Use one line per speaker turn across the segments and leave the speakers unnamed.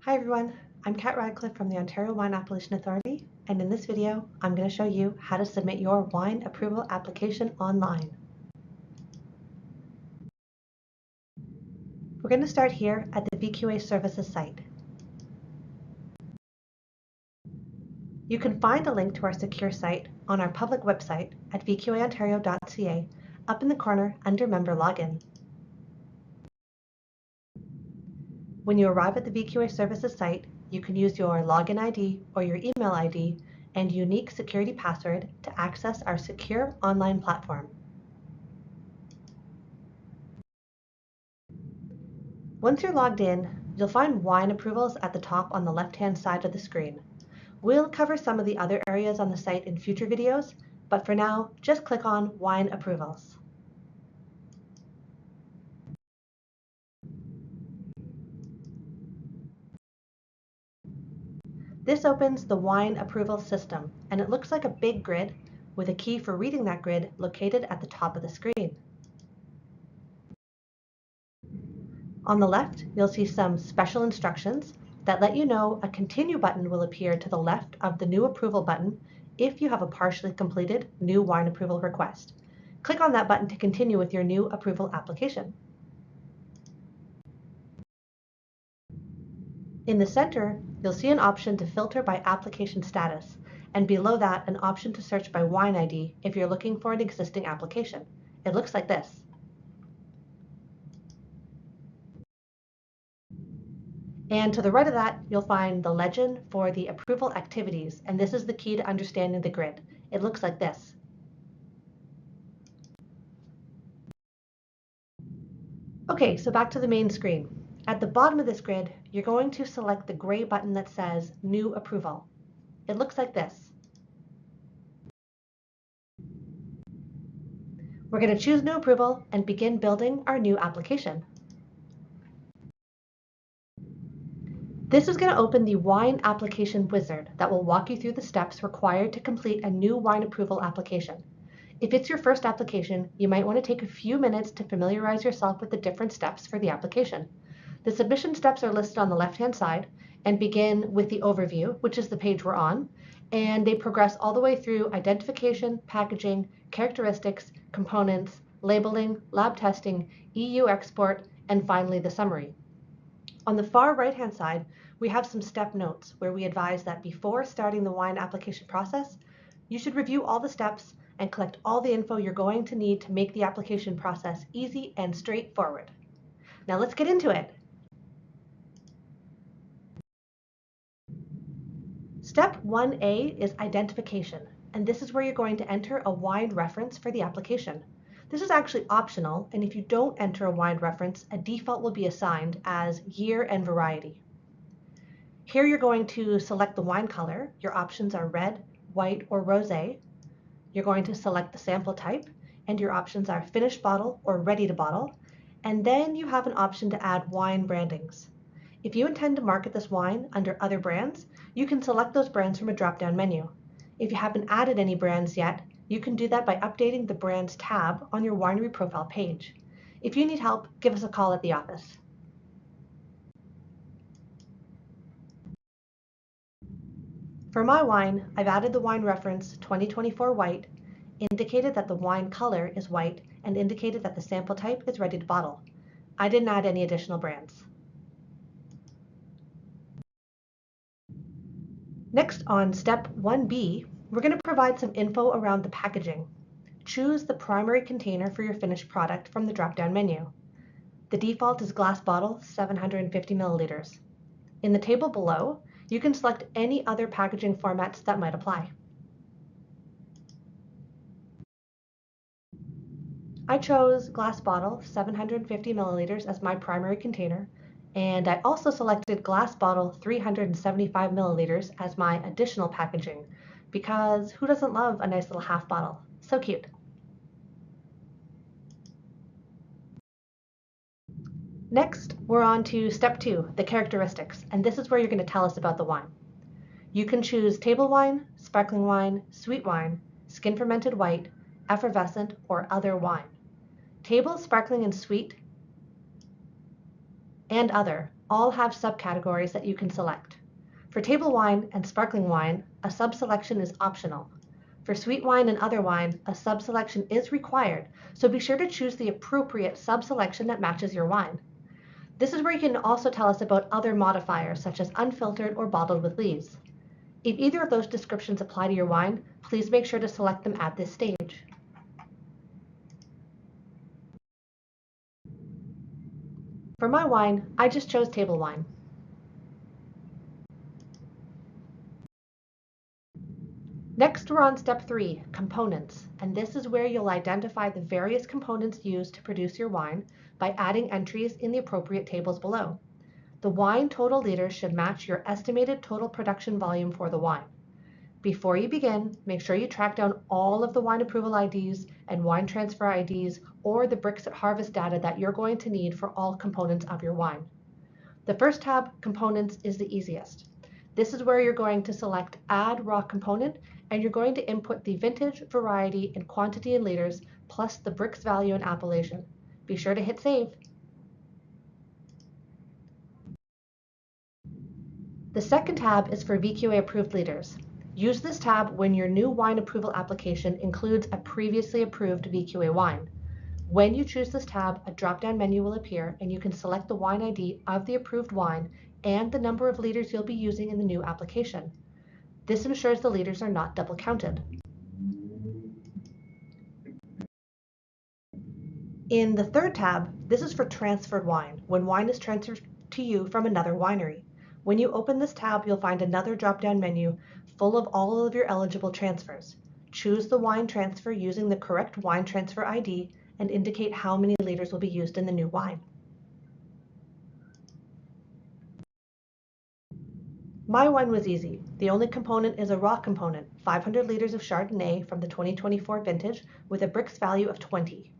Hi everyone, I'm Kat Radcliffe from the Ontario Wine Appellation Authority, and in this video, I'm going to show you how to submit your wine approval application online. We're going to start here at the VQA Services site. You can find a link to our secure site on our public website at vqaontario.ca up in the corner under Member Login. When you arrive at the VQA Services site, you can use your login ID or your email ID and unique security password to access our secure online platform. Once you're logged in, you'll find wine approvals at the top on the left-hand side of the screen. We'll cover some of the other areas on the site in future videos, but for now, just click on Wine Approvals. This opens the wine approval system, and it looks like a big grid with a key for reading that grid located at the top of the screen. On the left, you'll see some special instructions that let you know a Continue button will appear to the left of the New Approval button if you have a partially completed new wine approval request. Click on that button to continue with your new approval application. In the center, you'll see an option to filter by application status, and below that, an option to search by wine ID if you're looking for an existing application. It looks like this. And to the right of that, you'll find the legend for the approval activities, and this is the key to understanding the grid. It looks like this. Okay, so back to the main screen. At the bottom of this grid, you're going to select the gray button that says New Approval. It looks like this. We're going to choose New Approval and begin building our new application. This is going to open the Wine Application Wizard that will walk you through the steps required to complete a new wine approval application. If it's your first application, you might want to take a few minutes to familiarize yourself with the different steps for the application. The submission steps are listed on the left-hand side and begin with the overview, which is the page we're on, and they progress all the way through identification, packaging, characteristics, components, labeling, lab testing, EU export, and finally the summary. On the far right-hand side, we have some step notes where we advise that before starting the wine application process, you should review all the steps and collect all the info you're going to need to make the application process easy and straightforward. Now let's get into it. Step 1A is identification, and this is where you're going to enter a wine reference for the application. This is actually optional, and if you don't enter a wine reference, a default will be assigned as year and variety. Here you're going to select the wine color. Your options are red, white, or rosé. You're going to select the sample type, and your options are finished bottle or ready to bottle. And then you have an option to add wine brandings. If you intend to market this wine under other brands, you can select those brands from a drop-down menu. If you haven't added any brands yet, you can do that by updating the Brands tab on your winery profile page. If you need help, give us a call at the office. For my wine, I've added the wine reference 2024 white, indicated that the wine color is white, and indicated that the sample type is ready to bottle. I didn't add any additional brands. Next, on step 1B, we're going to provide some info around the packaging. Choose the primary container for your finished product from the drop-down menu. The default is glass bottle, 750 milliliters. In the table below, you can select any other packaging formats that might apply. I chose glass bottle, 750 milliliters as my primary container, and I also selected glass bottle 375 milliliters as my additional packaging, because who doesn't love a nice little half bottle? So cute. Next, we're on to step 2, the characteristics, and this is where you're going to tell us about the wine. You can choose table wine, sparkling wine, sweet wine, skin fermented white, effervescent, or other wine. Table, sparkling, and sweet, and other all have subcategories that you can select. For table wine and sparkling wine, a sub-selection is optional. For sweet wine and other wine, a sub-selection is required, so be sure to choose the appropriate sub-selection that matches your wine. This is where you can also tell us about other modifiers such as unfiltered or bottled with lees. If either of those descriptions apply to your wine, please make sure to select them at this stage. For my wine, I just chose table wine. Next, we're on step 3, components, and this is where you'll identify the various components used to produce your wine by adding entries in the appropriate tables below. The wine total liters should match your estimated total production volume for the wine. Before you begin, make sure you track down all of the wine approval IDs and wine transfer IDs or the bricks at harvest data that you're going to need for all components of your wine. The first tab, components, is the easiest. This is where you're going to select add raw component and you're going to input the vintage, variety, and quantity in liters plus the bricks value and appellation. Be sure to hit save. The second tab is for VQA approved liters. Use this tab when your new wine approval application includes a previously approved VQA wine. When you choose this tab, a drop-down menu will appear and you can select the wine ID of the approved wine and the number of liters you'll be using in the new application. This ensures the liters are not double counted. In the third tab, this is for transferred wine, when wine is transferred to you from another winery. When you open this tab, you'll find another drop-down menu full of all of your eligible transfers. Choose the wine transfer using the correct wine transfer ID and indicate how many liters will be used in the new wine. My wine was easy. The only component is a raw component, 500 liters of Chardonnay from the 2024 vintage with a bricks value of 20.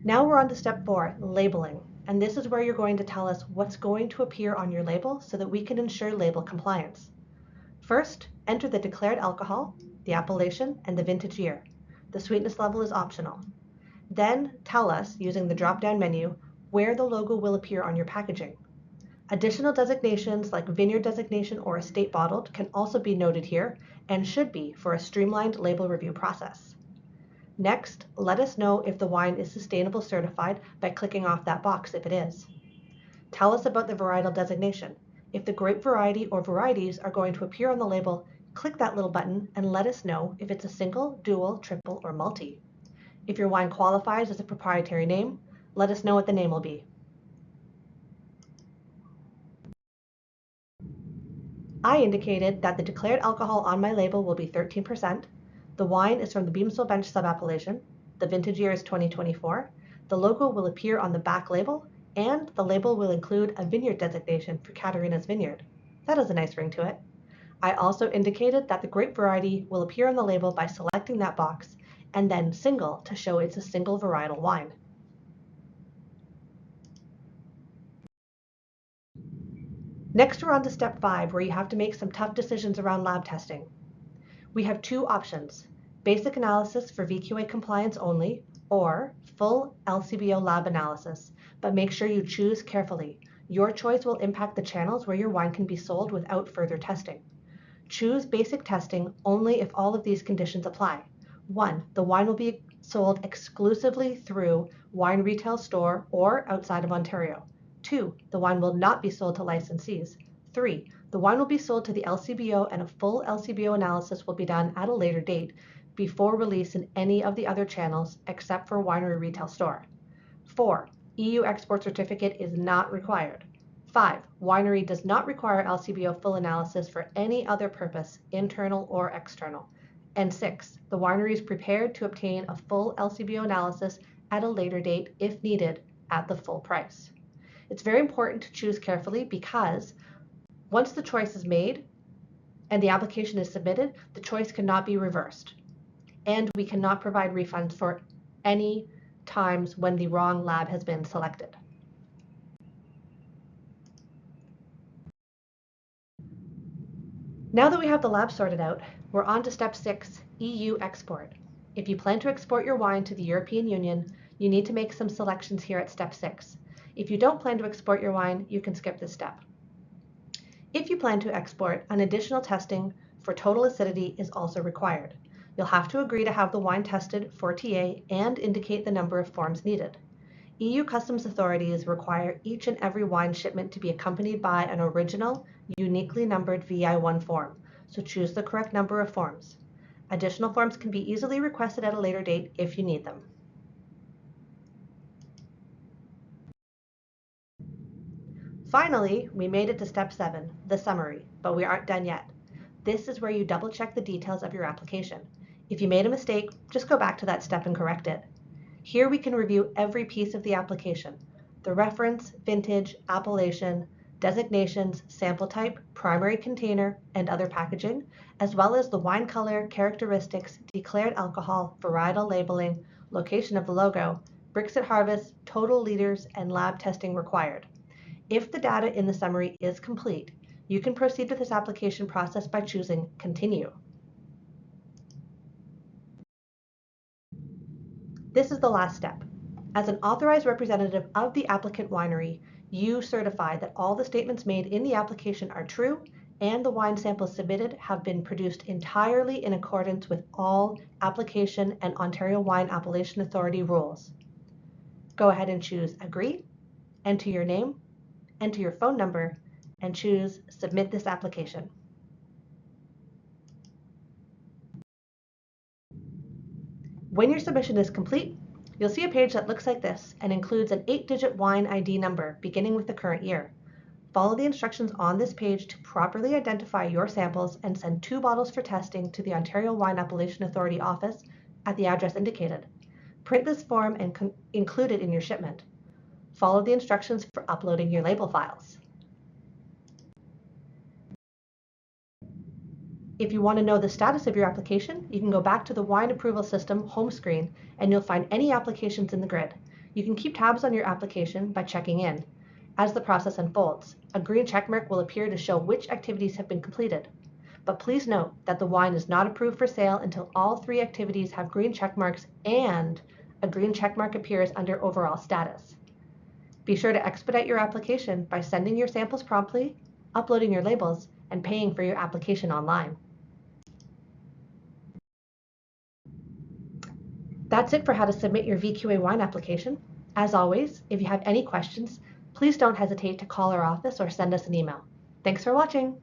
Now we're on to step 4, labeling, and this is where you're going to tell us what's going to appear on your label so that we can ensure label compliance. First, enter the declared alcohol, the appellation, and the vintage year. The sweetness level is optional. Then tell us, using the drop-down menu, where the logo will appear on your packaging. Additional designations like vineyard designation or estate bottled can also be noted here and should be for a streamlined label review process. Next, let us know if the wine is sustainable certified by clicking off that box if it is. Tell us about the varietal designation. If the grape variety or varieties are going to appear on the label, click that little button and let us know if it's a single, dual, triple, or multi. If your wine qualifies as a proprietary name, let us know what the name will be. I indicated that the declared alcohol on my label will be 13%. The wine is from the Beamsville Bench sub-appellation. The vintage year is 2024. The logo will appear on the back label, and the label will include a vineyard designation for Caterina's Vineyard. That has a nice ring to it. I also indicated that the grape variety will appear on the label by selecting that box, and then single to show it's a single varietal wine. Next, we're on to step 5, where you have to make some tough decisions around lab testing. We have two options, basic analysis for VQA compliance only, or full LCBO lab analysis, but make sure you choose carefully. Your choice will impact the channels where your wine can be sold without further testing. Choose basic testing only if all of these conditions apply. 1, the wine will be sold exclusively through wine retail store or outside of Ontario. 2, the wine will not be sold to licensees. 3, the wine will be sold to the LCBO and a full LCBO analysis will be done at a later date before release in any of the other channels except for winery retail store. 4, EU export certificate is not required. 5, winery does not require LCBO full analysis for any other purpose, internal or external. And 6, the winery is prepared to obtain a full LCBO analysis at a later date if needed at the full price. It's very important to choose carefully because once the choice is made and the application is submitted, the choice cannot be reversed. And we cannot provide refunds for any times when the wrong lab has been selected. Now that we have the lab sorted out, we're on to step 6, EU export. If you plan to export your wine to the European Union, You need to make some selections here at step 6. If you don't plan to export your wine, you can skip this step. If you plan to export, an additional testing for total acidity is also required. You'll have to agree to have the wine tested for TA and indicate the number of forms needed. EU customs authorities require each and every wine shipment to be accompanied by an original, uniquely numbered VI1 form, so choose the correct number of forms. Additional forms can be easily requested at a later date if you need them. Finally, we made it to step 7, the summary, but we aren't done yet. This is where you double check the details of your application. If you made a mistake, just go back to that step and correct it. Here we can review every piece of the application: the reference, vintage, appellation, designations, sample type, primary container, and other packaging, as well as the wine color, characteristics, declared alcohol, varietal labeling, location of the logo, brix at harvest, total liters, and lab testing required. If the data in the summary is complete, you can proceed with this application process by choosing Continue. This is the last step. As an authorized representative of the applicant winery, you certify that all the statements made in the application are true and the wine samples submitted have been produced entirely in accordance with all application and Ontario Wine Appellation Authority rules. Go ahead and choose Agree, enter your name, enter your phone number, and choose Submit this application. When your submission is complete, you'll see a page that looks like this and includes an 8-digit wine ID number beginning with the current year. Follow the instructions on this page to properly identify your samples and send 2 bottles for testing to the Ontario Wine Appellation Authority office at the address indicated. Print this form and include it in your shipment. Follow the instructions for uploading your label files. If you want to know the status of your application, you can go back to the Wine Approval System home screen and you'll find any applications in the grid. You can keep tabs on your application by checking in. As the process unfolds, a green checkmark will appear to show which activities have been completed. But please note that the wine is not approved for sale until all 3 activities have green checkmarks and a green checkmark appears under overall status. Be sure to expedite your application by sending your samples promptly, uploading your labels, and paying for your application online. That's it for how to submit your VQA wine application. As always, if you have any questions, please don't hesitate to call our office or send us an email. Thanks for watching.